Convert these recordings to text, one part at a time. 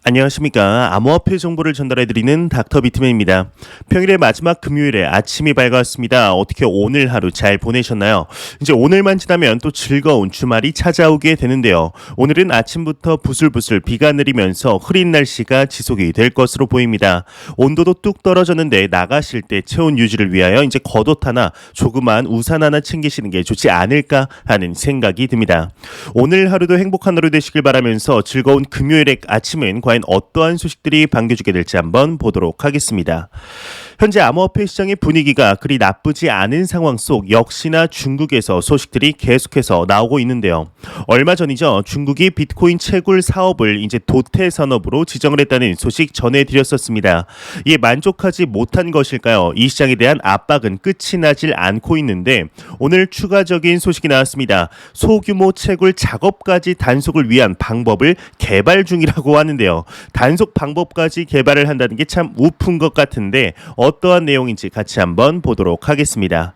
안녕하십니까. 암호화폐 정보를 전달해드리는 닥터 비트맨입니다. 평일의 마지막 금요일에 아침이 밝았습니다. 어떻게 오늘 하루 잘 보내셨나요? 이제 오늘만 지나면 또 즐거운 주말이 찾아오게 되는데요. 오늘은 아침부터 부슬부슬 비가 내리면서 흐린 날씨가 지속이 될 것으로 보입니다. 온도도 뚝 떨어졌는데 나가실 때 체온 유지를 위하여 이제 겉옷 하나, 조그만 우산 하나 챙기시는 게 좋지 않을까 하는 생각이 듭니다. 오늘 하루도 행복한 하루 되시길 바라면서 즐거운 금요일의 아침은 과연 어떠한 소식들이 반겨주게 될지 한번 보도록 하겠습니다. 현재 암호화폐 시장의 분위기가 그리 나쁘지 않은 상황 속 역시나 중국에서 소식들이 계속해서 나오고 있는데요. 얼마 전이죠. 중국이 비트코인 채굴 사업을 이제 도태 산업으로 지정을 했다는 소식 전해드렸었습니다. 이에 만족하지 못한 것일까요? 이 시장에 대한 압박은 끝이 나질 않고 있는데 오늘 추가적인 소식이 나왔습니다. 소규모 채굴 작업까지 단속을 위한 방법을 개발 중이라고 하는데요. 단속 방법까지 개발을 한다는 게 참 우픈 것 같은데 어떠한 내용인지 같이 한번 보도록 하겠습니다.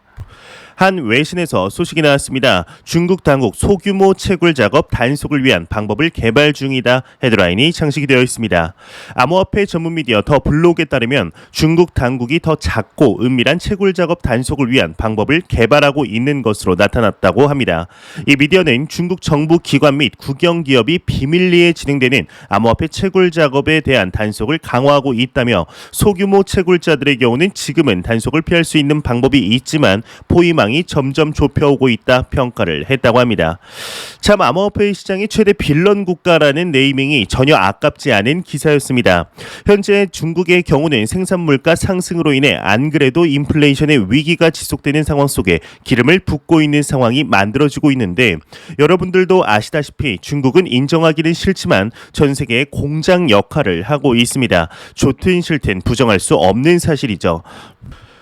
한 외신에서 소식이 나왔습니다. 중국 당국 소규모 채굴 작업 단속을 위한 방법을 개발 중이다 헤드라인이 장식이 되어 있습니다. 암호화폐 전문 미디어 더 블록에 따르면 중국 당국이 더 작고 은밀한 채굴 작업 단속을 위한 방법을 개발하고 있는 것으로 나타났다고 합니다. 이 미디어는 중국 정부 기관 및 국영기업이 비밀리에 진행되는 암호화폐 채굴 작업에 대한 단속을 강화하고 있다며 소규모 채굴자들의 경우는 지금은 단속을 피할 수 있는 방법이 있지만 포위망 이 점점 좁혀오고 있다 평가를 했다고 합니다. 참 암호화폐 시장의 최대 빌런 국가라는 네이밍이 전혀 아깝지 않은 기사였습니다. 현재 중국의 경우는 생산 물가 상승으로 인해 안 그래도 인플레이션의 위기가 지속되는 상황 속에 기름을 붓고 있는 상황이 만들어지고 있는데 여러분들도 아시다시피 중국은 인정하기는 싫지만 전 세계의 공장 역할을 하고 있습니다. 좋든 싫든 부정할 수 없는 사실이죠.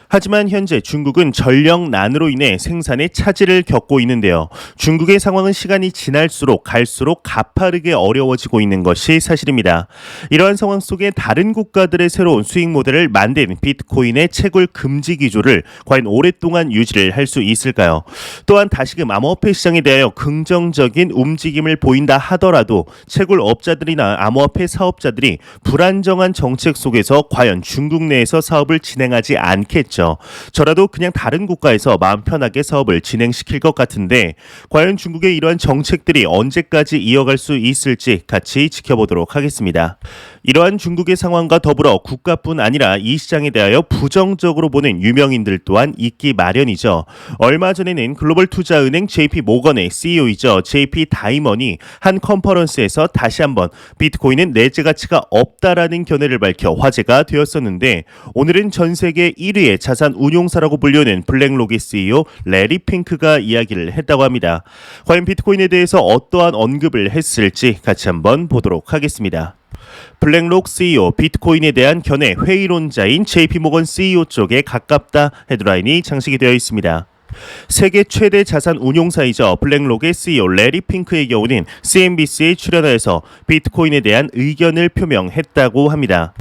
하지만 현재 중국은 전력난으로 인해 생산에 차질을 겪고 있는데요. 중국의 상황은 시간이 지날수록 갈수록 가파르게 어려워지고 있는 것이 사실입니다. 이러한 상황 속에 다른 국가들의 새로운 수익 모델을 만든 비트코인의 채굴 금지 기조를 과연 오랫동안 유지를 할 수 있을까요? 또한 다시금 암호화폐 시장에 대하여 긍정적인 움직임을 보인다 하더라도 채굴 업자들이나 암호화폐 사업자들이 불안정한 정책 속에서 과연 중국 내에서 사업을 진행하지 않겠죠. 저라도 그냥 다른 국가에서 마음 편하게 사업을 진행시킬 것 같은데 과연 중국의 이러한 정책들이 언제까지 이어갈 수 있을지 같이 지켜보도록 하겠습니다. 이러한 중국의 상황과 더불어 국가뿐 아니라 이 시장에 대하여 부정적으로 보는 유명인들 또한 있기 마련이죠. 얼마 전에는 글로벌 투자은행 JP 모건의 CEO이죠. JP 다이먼이 한 컨퍼런스에서 다시 한번 비트코인은 내재 가치가 없다라는 견해를 밝혀 화제가 되었었는데 오늘은 전 세계 1위의 자산 운용사라고 불리는 블랙록의 CEO 레리 핑크가 이야기를 했다고 합니다. 과연 비트코인에 대해서 어떠한 언급을 했을지 같이 한번 보도록 하겠습니다. 블랙록 CEO 비트코인에 대한 견해 회의론자인 JP모건 CEO 쪽에 가깝다 헤드라인이 장식이 되어 있습니다. 세계 최대 자산 운용사이자 블랙록의 CEO 레리 핑크의 경우는 CNBC에 출연하여서 비트코인에 대한 의견을 표명했다고 합니다.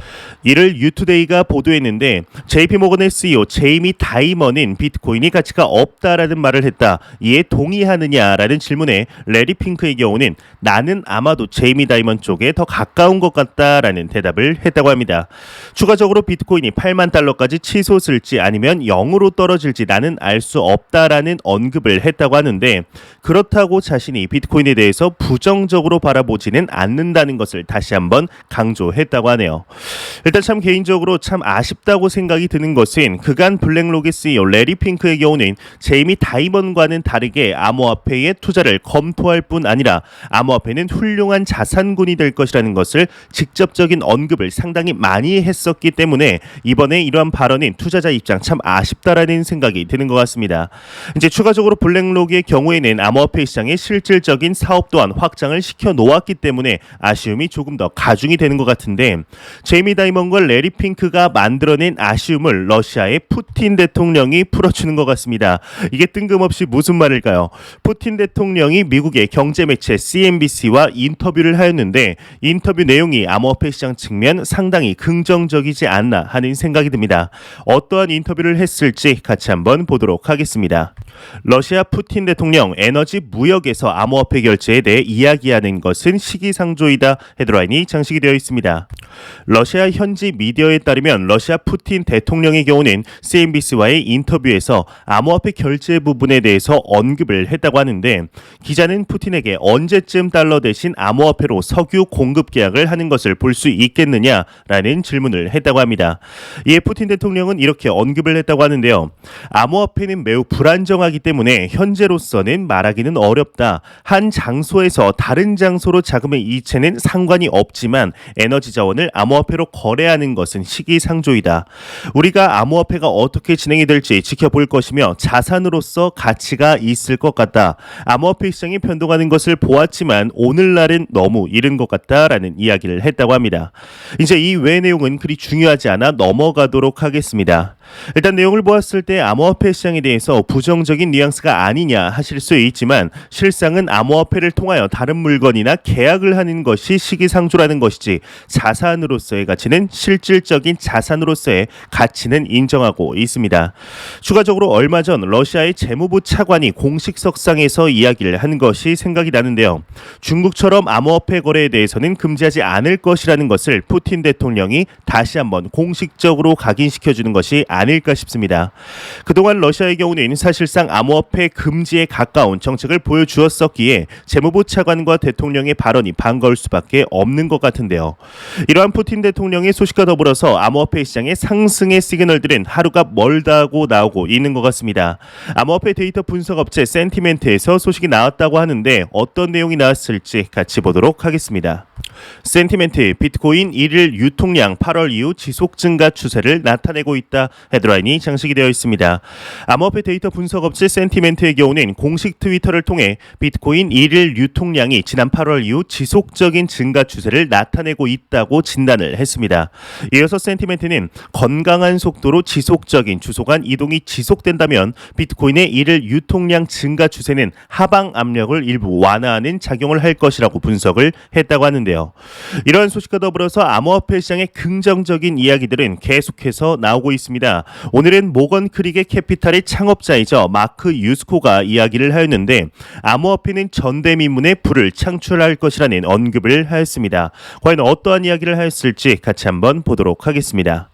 이를 유투데이가 보도했는데 JP모건의 CEO 제이미 다이먼은 비트코인이 가치가 없다라는 말을 했다. 이에 동의하느냐라는 질문에 레리 핑크의 경우는 나는 아마도 제이미 다이먼 쪽에 더 가까운 것 같다라는 대답을 했다고 합니다. 추가적으로 비트코인이 8만 달러까지 치솟을지 아니면 0으로 떨어질지 나는 알 수 없다라는 언급을 했다고 하는데 그렇다고 자신이 비트코인에 대해서 부정적으로 바라보지는 않는다는 것을 다시 한번 강조했다고 하네요. 일단 참 개인적으로 참 아쉽다고 생각이 드는 것은 그간 블랙록의 CEO 레리 핑크의 경우는 제이미 다이먼과는 다르게 암호화폐에 투자를 검토할 뿐 아니라 암호화폐는 훌륭한 자산군이 될 것이라는 것을 직접적인 언급을 상당히 많이 했었기 때문에 이번에 이러한 발언인 투자자 입장 참 아쉽다라는 생각이 드는 것 같습니다. 이제 추가적으로 블랙록의 경우에는 암호화폐 시장의 실질적인 사업 또한 확장을 시켜 놓았기 때문에 아쉬움이 조금 더 가중이 되는 것 같은데 제이미 다이먼과 레리 핑크가 만들어낸 아쉬움을 러시아의 푸틴 대통령이 풀어주는 것 같습니다. 이게 뜬금없이 무슨 말일까요? 푸틴 대통령이 미국의 경제 매체 CNBC와 인터뷰를 하였는데 인터뷰 내용이 암호화폐 시장 측면 상당히 긍정적이지 않나 하는 생각이 듭니다. 어떠한 인터뷰를 했을지 같이 한번 보도록 하겠습니다. 했습니다. 러시아 푸틴 대통령 에너지 무역에서 암호화폐 결제에 대해 이야기하는 것은 시기상조이다 헤드라인이 장식이 되어 있습니다. 러시아 현지 미디어에 따르면 러시아 푸틴 대통령의 경우는 CNBC와의 인터뷰에서 암호화폐 결제 부분에 대해서 언급을 했다고 하는데 기자는 푸틴에게 언제쯤 달러 대신 암호화폐로 석유 공급 계약을 하는 것을 볼 수 있겠느냐라는 질문을 했다고 합니다. 이에 푸틴 대통령은 이렇게 언급을 했다고 하는데요. 암호화폐는 매우 불안정하기 때문에 현재로서는 말하기는 어렵다. 한 장소에서 다른 장소로 자금의 이체는 상관이 없지만 에너지 자원을 암호화폐로 거래하는 것은 시기상조이다. 우리가 암호화폐가 어떻게 진행이 될지 지켜볼 것이며 자산으로서 가치가 있을 것 같다. 암호화폐 시장이 변동하는 것을 보았지만 오늘날은 너무 이른 것 같다라는 이야기를 했다고 합니다. 이제 이 외의 내용은 그리 중요하지 않아 넘어가도록 하겠습니다. 일단 내용을 보았을 때 암호화폐 시장에 대해서 부정적인 뉘앙스가 아니냐 하실 수 있지만 실상은 암호화폐를 통하여 다른 물건이나 계약을 하는 것이 시기상조라는 것이지 자산으로서의 가치는 실질적인 자산으로서의 가치는 인정하고 있습니다. 추가적으로 얼마 전 러시아의 재무부 차관이 공식석상에서 이야기를 한 것이 생각이 나는데요. 중국처럼 암호화폐 거래에 대해서는 금지하지 않을 것이라는 것을 푸틴 대통령이 다시 한번 공식적으로 각인시켜주는 것이 아닐까 싶습니다. 그동안 러시아의 경우는 사실상 암호화폐 금지에 가까운 정책을 보여주었었기에 재무부 차관과 대통령의 발언이 반가울 수밖에 없는 것 같은데요. 이러한 푸틴 대통령의 소식과 더불어서 암호화폐 시장의 상승의 시그널들은 하루가 멀다고 나오고 있는 것 같습니다. 암호화폐 데이터 분석 업체 센티멘트에서 소식이 나왔다고 하는데 어떤 내용이 나왔을지 같이 보도록 하겠습니다. 센티멘트 비트코인 1일 유통량 8월 이후 지속 증가 추세를 나타내고 있다 헤드라인이 장식이 되어 있습니다. 암호화폐 데이터 분석 업체 센티멘트의 경우는 공식 트위터를 통해 비트코인 1일 유통량이 지난 8월 이후 지속적인 증가 추세를 나타내고 있다고 진단을 했습니다. 이어서 센티멘트는 건강한 속도로 지속적인 주소간 이동이 지속된다면 비트코인의 1일 유통량 증가 추세는 하방 압력을 일부 완화하는 작용을 할 것이라고 분석을 했다고 하는데요. 이러한 소식과 더불어서 암호화폐 시장의 긍정적인 이야기들은 계속해서 나오고 있습니다. 오늘은 모건 크릭의 캐피탈의 창업자이자 마크 유스코가 이야기를 하였는데 암호화폐는 전대미문의 불을 창출할 것이라는 언급을 하였습니다. 과연 어떠한 이야기를 하였을지 같이 한번 보도록 하겠습니다.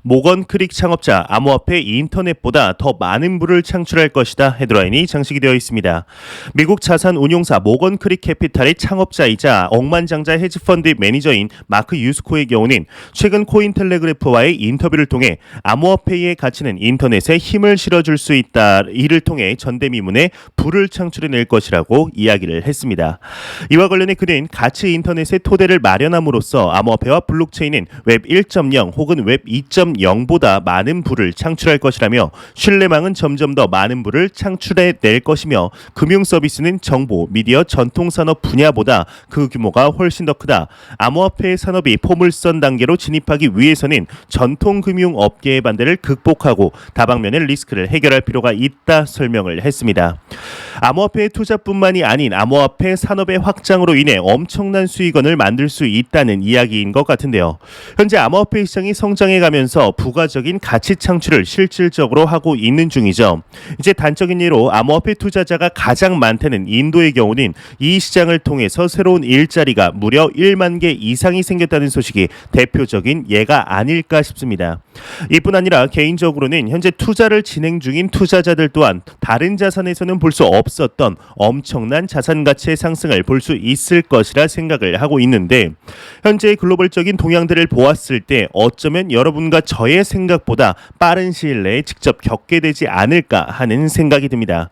모건 크릭 창업자 암호화폐 인터넷보다 더 많은 부를 창출할 것이다 헤드라인이 장식이 되어 있습니다. 미국 자산 운용사 모건 크릭 캐피탈의 창업자이자 억만장자 헤지펀드 매니저인 마크 유스코의 경우는 최근 코인텔레그래프와의 인터뷰를 통해 암호화폐의 가치는 인터넷에 힘을 실어줄 수 있다. 이를 통해 전대미문에 불을 창출해낼 것이라고 이야기를 했습니다. 이와 관련해 그는 가치 인터넷의 토대를 마련함으로써 암호화폐와 블록체인은 웹 1.0 혹은 웹 2.0보다 많은 부를 창출할 것이라며 신뢰망은 점점 더 많은 부를 창출해낼 것이며 금융 서비스는 정보, 미디어, 전통산업 분야보다 그 규모가 훨씬 더 크다. 암호화폐 산업이 포물선 단계로 진입하기 위해서는 전통금융업계의 반대를 극복하고 다방면의 리스크를 해결할 필요가 있다 설명을 했습니다. 암호화폐의 투자뿐만이 아닌 암호화폐 산업의 확장으로 인해 엄청난 수익원을 만들 수 있다는 이야기인 것 같은데요. 현재 암호화폐 시장이 성장해가면서 부가적인 가치 창출을 실질적으로 하고 있는 중이죠. 이제 단적인 예로 암호화폐 투자자가 가장 많다는 인도의 경우는 이 시장을 통해서 새로운 일자리가 무려 1만 개 이상이 생겼다는 소식이 대표적인 예가 아닐까 싶습니다. 이뿐 아니라 개인적으로는 현재 투자를 진행 중인 투자자들 또한 다른 자산에서는 볼 수 없었던 엄청난 자산 가치의 상승을 볼 수 있을 것이라 생각을 하고 있는데 현재의 글로벌적인 동향들을 보았을 때 어쩌면 여러분과 저의 생각보다 빠른 시일 내에 직접 겪게 되지 않을까 하는 생각이 듭니다.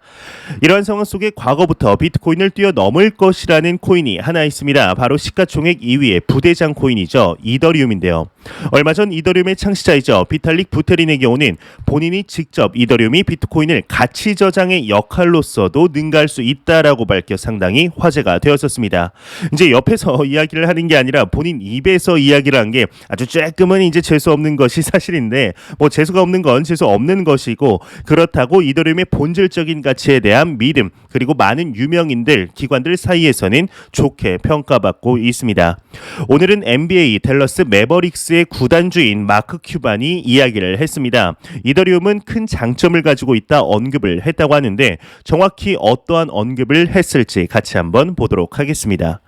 이러한 상황 속에 과거부터 비트코인을 뛰어넘을 것이라는 코인이 하나 있습니다. 바로 시가총액 2위의 부대장 코인이죠. 이더리움인데요. 얼마 전 이더리움의 창시자이죠. 비탈릭 부테린의 경우는 본인이 직접 이더리움이 비트코인을 가치 저장의 역할로서도 능가할 수 있다라고 밝혀 상당히 화제가 되었었습니다. 이제 옆에서 이야기를 하는 게 아니라 본인 입에서 이야기를 한 게 아주 조금은 이제 재수 없는 것이 사실인데 뭐 재수가 없는 건 재수 없는 것이고 그렇다고 이더리움의 본질적인 가치에 대한 믿음 그리고 많은 유명인들, 기관들 사이에서는 좋게 평가받고 있습니다. 오늘은 NBA 댈러스 매버릭스의 구단주인 마크 큐반이 이야기를 했습니다. 이더리움은 큰 장점을 가지고 있다 언급을 했다고 하는데 정확히 어떠한 언급을 했을지 같이 한번 보도록 하겠습니다.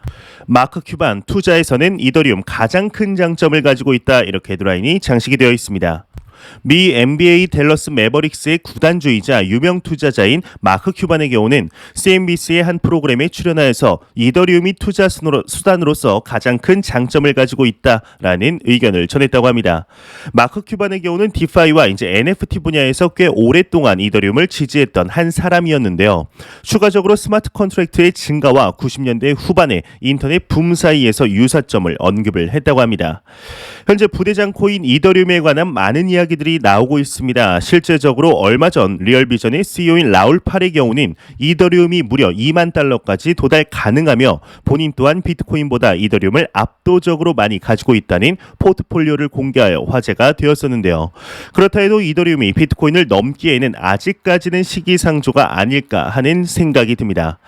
마크 큐반 투자에서는 이더리움 가장 큰 장점을 가지고 있다 이렇게 헤드라인이 장식이 되어 있습니다. 미 NBA 댈러스 매버릭스의 구단주이자 유명 투자자인 마크 큐반의 경우는 CNBC의 한 프로그램에 출연하여서 이더리움이 투자 수단으로서 가장 큰 장점을 가지고 있다라는 의견을 전했다고 합니다. 마크 큐반의 경우는 디파이와 이제 NFT 분야에서 꽤 오랫동안 이더리움을 지지했던 한 사람이었는데요. 추가적으로 스마트 컨트랙트의 증가와 90년대 후반의 인터넷 붐 사이에서 유사점을 언급을 했다고 합니다. 현재 부대장 코인 이더리움에 관한 많은 이야기들이 나오고 있습니다. 실제적으로 얼마 전 리얼비전의 CEO인 라울 팔의 경우는 이더리움이 무려 2만 달러까지 도달 가능하며 본인 또한 비트코인보다 이더리움을 압도적으로 많이 가지고 있다는 포트폴리오를 공개하여 화제가 되었었는데요. 그렇다 해도 이더리움이 비트코인을 넘기에는 아직까지는 시기상조가 아닐까 하는 생각이 듭니다.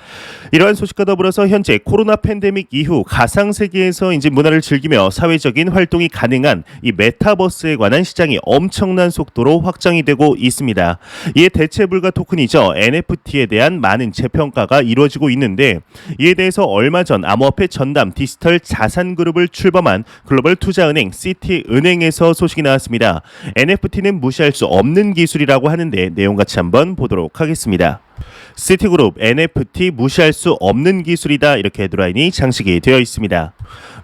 이러한 소식과 더불어서 현재 코로나 팬데믹 이후 가상세계에서 이제 문화를 즐기며 사회적인 활동이 가능한 이 메타버스에 관한 시장이 엄청난 속도로 확장이 되고 있습니다. 이에 대체불가 토큰이죠. NFT에 대한 많은 재평가가 이루어지고 있는데 이에 대해서 얼마 전 암호화폐 전담 디지털 자산그룹을 출범한 글로벌 투자은행 시티은행에서 소식이 나왔습니다. NFT는 무시할 수 없는 기술이라고 하는데 내용 같이 한번 보도록 하겠습니다. 시티그룹 NFT 무시할 수 없는 기술이다 이렇게 헤드라인이 장식이 되어 있습니다.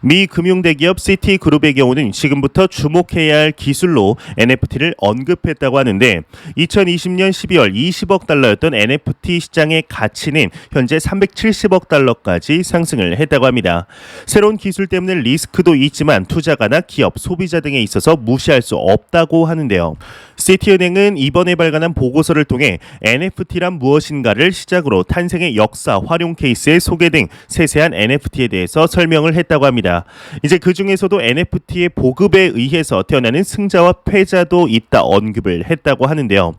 미 금융대기업 시티그룹의 경우는 지금부터 주목해야 할 기술로 NFT를 언급했다고 하는데 2020년 12월 20억 달러였던 NFT 시장의 가치는 현재 370억 달러까지 상승을 했다고 합니다. 새로운 기술 때문에 리스크도 있지만 투자가나 기업, 소비자 등에 있어서 무시할 수 없다고 하는데요. 시티은행은 이번에 발간한 보고서를 통해 NFT란 무엇인가를 시작으로 탄생의 역사, 활용 케이스의 소개 등 세세한 NFT에 대해서 설명을 했다고 합니다. 이제 그 중에서도 NFT의 보급에 의해서 태어나는 승자와 패자도 있다 언급을 했다고 하는데요.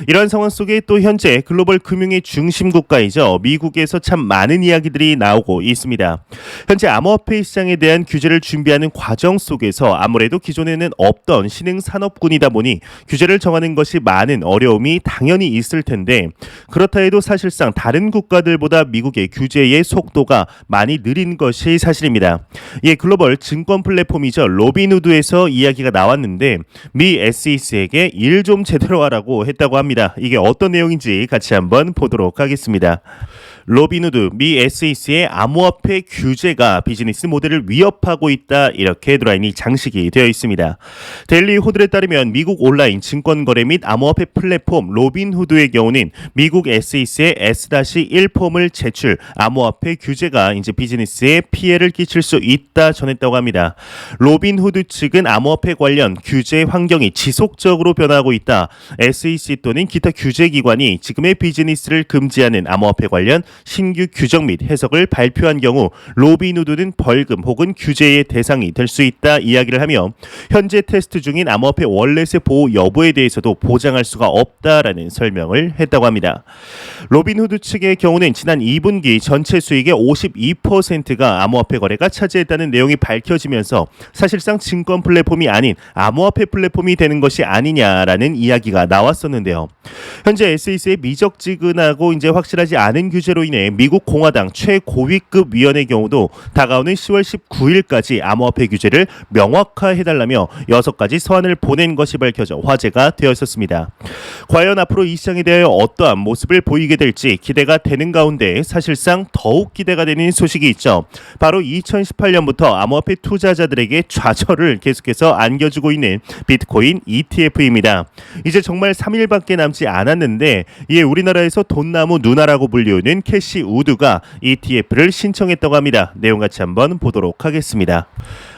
이러한 상황 속에 또 현재 글로벌 금융의 중심 국가이죠. 미국에서 참 많은 이야기들이 나오고 있습니다. 현재 암호화폐 시장에 대한 규제를 준비하는 과정 속에서 아무래도 기존에는 없던 신흥 산업군이다 보니 규제를 정하는 것이 많은 어려움이 당연히 있을 텐데 그렇다 해도 사실상 다른 국가들보다 미국의 규제의 속도가 많이 느린 것이 사실입니다. 예, 글로벌 증권 플랫폼이죠. 로빈후드에서 이야기가 나왔는데 미 SEC에게 일 좀 제대로 하라고 했다고 합니다. 이게 어떤 내용인지 같이 한번 보도록 하겠습니다. 로빈후드, 미 SEC의 암호화폐 규제가 비즈니스 모델을 위협하고 있다 이렇게 헤드라인이 장식이 되어 있습니다. 데일리 호들에 따르면 미국 온라인 증권거래 및 암호화폐 플랫폼 로빈후드의 경우는 미국 SEC의 S-1 폼을 제출 암호화폐 규제가 이제 비즈니스에 피해를 끼칠 수 있다 전했다고 합니다. 로빈후드 측은 암호화폐 관련 규제 환경이 지속적으로 변화하고 있다. SEC 또는 기타 규제기관이 지금의 비즈니스를 금지하는 암호화폐 관련 신규 규정 및 해석을 발표한 경우 로빈후드는 벌금 혹은 규제의 대상이 될 수 있다 이야기를 하며 현재 테스트 중인 암호화폐 월렛의 보호 여부에 대해서도 보장할 수가 없다라는 설명을 했다고 합니다. 로빈후드 측의 경우는 지난 2분기 전체 수익의 52%가 암호화폐 거래가 차지했다는 내용이 밝혀지면서 사실상 증권 플랫폼이 아닌 암호화폐 플랫폼이 되는 것이 아니냐라는 이야기가 나왔었는데요. 현재 SEC의 미적지근하고 이제 확실하지 않은 규제로 인해 미국 공화당 최고위급 위원의 경우도 다가오는 10월 19일까지 암호화폐 규제를 명확화해달라며 6가지 서한을 보낸 것이 밝혀져 화제가 되었었습니다. 과연 앞으로 이 시장에 대하여 어떠한 모습을 보이게 될지 기대가 되는 가운데 사실상 더욱 기대가 되는 소식이 있죠. 바로 2018년부터 암호화폐 투자자들에게 좌절을 계속해서 안겨주고 있는 비트코인 ETF입니다. 이제 정말 3일밖에 남지 않았는데 이에 우리나라에서 돈나무 누나라고 불리우는 캐시 우드가 ETF를 신청했다고 합니다. 내용 같이 한번 보도록 하겠습니다.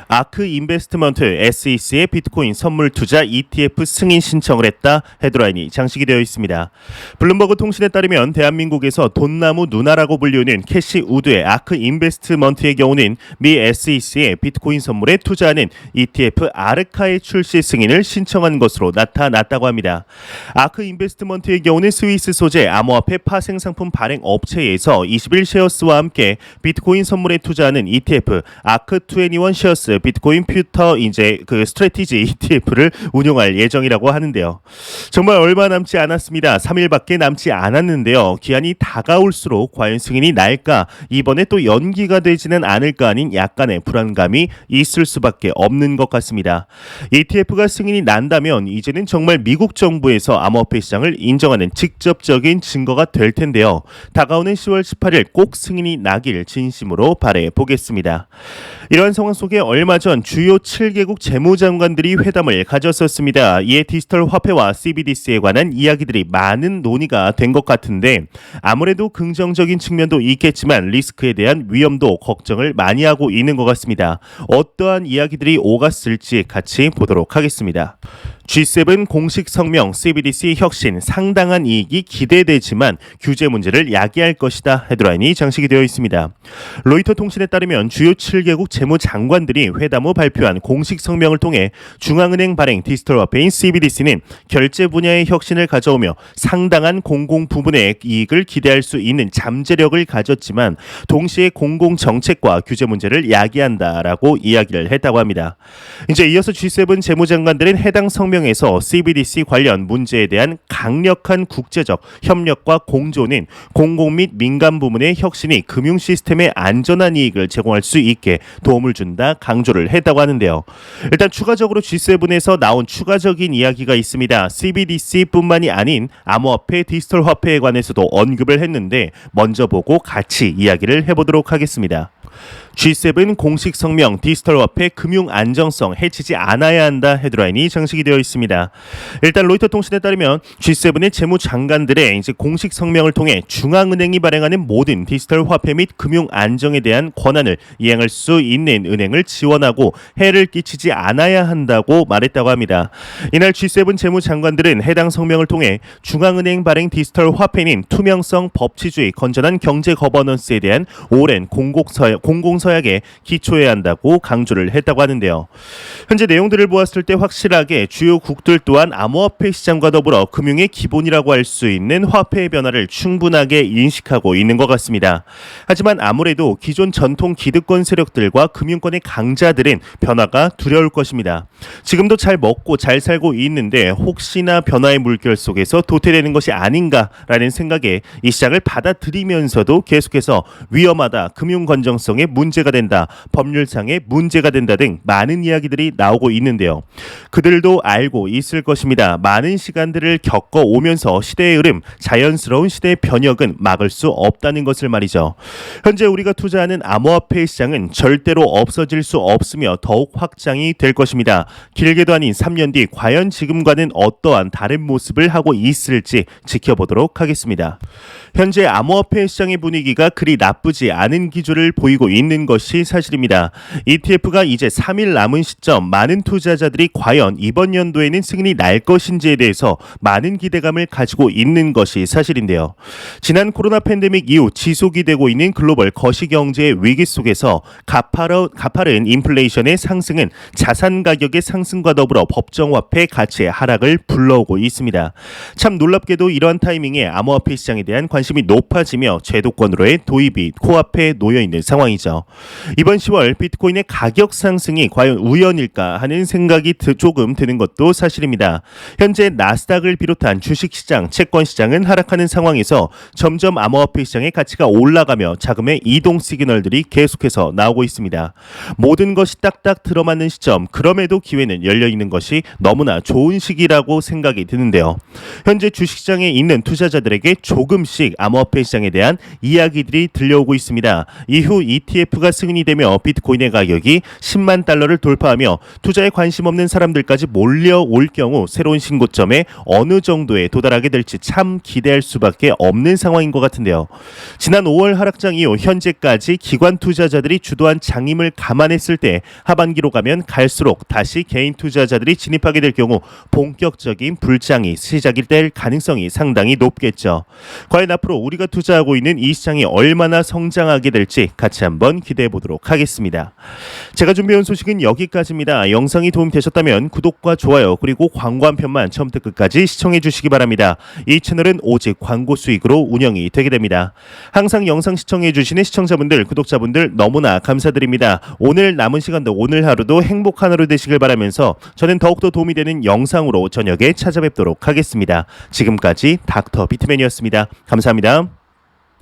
아크 인베스트먼트 SEC의 비트코인 선물 투자 ETF 승인 신청을 했다. 헤드라인이 장식이 되어 있습니다. 블룸버그 통신에 따르면 대한민국에서 돈나무 누나라고 불리우는 캐시 우드의 아크 인베스트먼트의 경우는 미 SEC의 비트코인 선물에 투자하는 ETF 아르카의 출시 승인을 신청한 것으로 나타났다고 합니다. 아크 인베스트먼트의 경우는 스위스 소재 암호화폐 파생 상품 발행 업체에서 21 쉐어스와 함께 비트코인 선물에 투자하는 ETF 아크 21 쉐어스 비트코인 퓨터 스트래티지 ETF를 운용할 예정이라고 하는데요. 정말 얼마 남지 않았습니다. 3일밖에 남지 않았는데요. 기한이 다가올수록 과연 승인이 날까? 이번에 또 연기가 되지는 않을까 하는 약간의 불안감이 있을 수밖에 없는 것 같습니다. ETF가 승인이 난다면 이제는 정말 미국 정부에서 암호화폐 시장을 인정하는 직접적인 증거가 될 텐데요. 다가오는 10월 18일 꼭 승인이 나길 진심으로 바라보겠습니다. 보겠습니다. 이러한 상황 속에 얼마 전 주요 7개국 재무장관들이 회담을 가졌었습니다. 이에 디지털 화폐와 CBDC에 관한 이야기들이 많은 논의가 된 것 같은데 아무래도 긍정적인 측면도 있겠지만 리스크에 대한 위험도 걱정을 많이 하고 있는 것 같습니다. 어떠한 이야기들이 오갔을지 같이 보도록 하겠습니다. G7 공식 성명 CBDC 혁신 상당한 이익이 기대되지만 규제 문제를 야기할 것이다. 헤드라인이 장식이 되어 있습니다. 로이터 통신에 따르면 주요 7개국 재무장관들이 회담 후 발표한 공식 성명을 통해 중앙은행 발행 디지털 화폐인 CBDC는 결제 분야의 혁신을 가져오며 상당한 공공 부분의 이익을 기대할 수 있는 잠재력을 가졌지만 동시에 공공 정책과 규제 문제를 야기한다라고 이야기를 했다고 합니다. 이제 이어서 G7 재무장관들은 해당 성명에서 CBDC 관련 문제에 대한 강력한 국제적 협력과 공조는 공공 및 민간 부문의 혁신이 금융 시스템에 안전한 이익을 제공할 수 있게 도움을 준다 강조를 했다고 하는데요. 일단 추가적으로 G7에서 나온 추가적인 이야기가 있습니다. CBDC뿐만이 아닌 암호화폐, 디지털 화폐에 관해서도 언급을 했는데 먼저 보고 같이 이야기를 해보도록 하겠습니다. G7 공식 성명 디지털 화폐 금융 안정성 해치지 않아야 한다. 헤드라인이 장식이 되어 있습니다. 일단 로이터 통신에 따르면 G7의 재무장관들의 공식 성명을 통해 중앙은행이 발행하는 모든 디지털 화폐 및 금융 안정에 대한 권한을 이행할 수 있는 은행을 지원하고 해를 끼치지 않아야 한다고 말했다고 합니다. 이날 G7 재무장관들은 해당 성명을 통해 중앙은행 발행 디지털 화폐는 투명성, 법치주의, 건전한 경제 거버넌스에 대한 오랜 공공서약에 기초해야 한다고 강조를 했다고 하는데요. 현재 내용들을 보았을 때 확실하게 주요국들 또한 암호화폐 시장과 더불어 금융의 기본이라고 할 수 있는 화폐의 변화를 충분하게 인식하고 있는 것 같습니다. 하지만 아무래도 기존 전통 기득권 세력들과 금융권의 강자들은 변화가 두려울 것입니다. 지금도 잘 먹고 잘 살고 있는데 혹시나 변화의 물결 속에서 도태되는 것이 아닌가라는 생각에 이 시장을 받아들이면서도 계속해서 위험하다, 금융 건정성에 문제가 된다, 법률상에 문제가 된다 등 많은 이야기들이 나오고 있는데요. 그들도 알고 있을 것입니다. 많은 시간들을 겪어오면서 시대의 흐름, 자연스러운 시대의 변혁은 막을 수 없다는 것을 말이죠. 현재 우리가 투자하는 암호화폐 시장은 절대로 없어질 수 없으며 더욱 확장이 될 것입니다. 길게도 아닌 3년 뒤 과연 지금과는 어떠한 다른 모습을 하고 있을지 지켜보도록 하겠습니다. 현재 암호화폐 시장의 분위기가 그리 나쁘지 않은 기조를 보이고 있는 것이 사실입니다. ETF가 이제 3일 남은 시점 많은 투자자들이 과연 이번 연도에는 승인이 날 것인지에 대해서 많은 기대감을 가지고 있는 것이 사실인데요. 지난 코로나 팬데믹 이후 지속이 되고 있는 글로벌 거시경제의 위기 속에서 가파른 인플레이션의 상승은 자산 가격의 상승과 더불어 법정화폐 가치의 하락을 불러오고 있습니다. 참 놀랍게도 이러한 타이밍에 암호화폐 시장에 대한 관심이 높아지며 제도권으로의 도입이 코앞에 놓여있는 상황이죠. 이번 10월 비트코인의 가격 상승이 과연 우연일까 하는 생각이 조금 드는 것도 사실입니다. 현재 나스닥을 비롯한 주식시장, 채권시장은 하락하는 상황에서 점점 암호화폐 시장의 가치가 올라가며 자금의 이동 시그널들이 계속해서 나오고 있습니다. 모든 것이 딱딱 들어맞는 시점, 그럼에도 기회는 열려있는 것이 너무나 좋은 시기라고 생각이 드는데요. 현재 주식시장에 있는 투자자들에게 조금씩 암호화폐 시장에 대한 이야기들이 들려오고 있습니다. 이후 ETF가 승인이 되며 비트코인의 가격이 10만 달러를 돌파하며 투자에 관심 없는 사람들까지 몰려 끌려올 경우 새로운 신고점에 어느 정도에 도달하게 될지 참 기대할 수밖에 없는 상황인 것 같은데요. 지난 5월 하락장 이후 현재까지 기관 투자자들이 주도한 장임을 감안했을 때 하반기로 가면 갈수록 다시 개인 투자자들이 진입하게 될 경우 본격적인 불장이 시작이 될 가능성이 상당히 높겠죠. 과연 앞으로 우리가 투자하고 있는 이 시장이 얼마나 성장하게 될지 같이 한번 기대해 보도록 하겠습니다. 제가 준비해온 소식은 여기까지입니다. 영상이 도움이 되셨다면 구독과 좋아요 그리고 광고 한 편만 처음부터 끝까지 시청해 주시기 바랍니다. 이 채널은 오직 광고 수익으로 운영이 되게 됩니다. 항상 영상 시청해 주시는 시청자분들, 구독자분들 너무나 감사드립니다. 오늘 남은 시간도 오늘 하루도 행복한 하루 되시길 바라면서 저는 더욱더 도움이 되는 영상으로 저녁에 찾아뵙도록 하겠습니다. 지금까지 닥터 비트맨이었습니다. 감사합니다.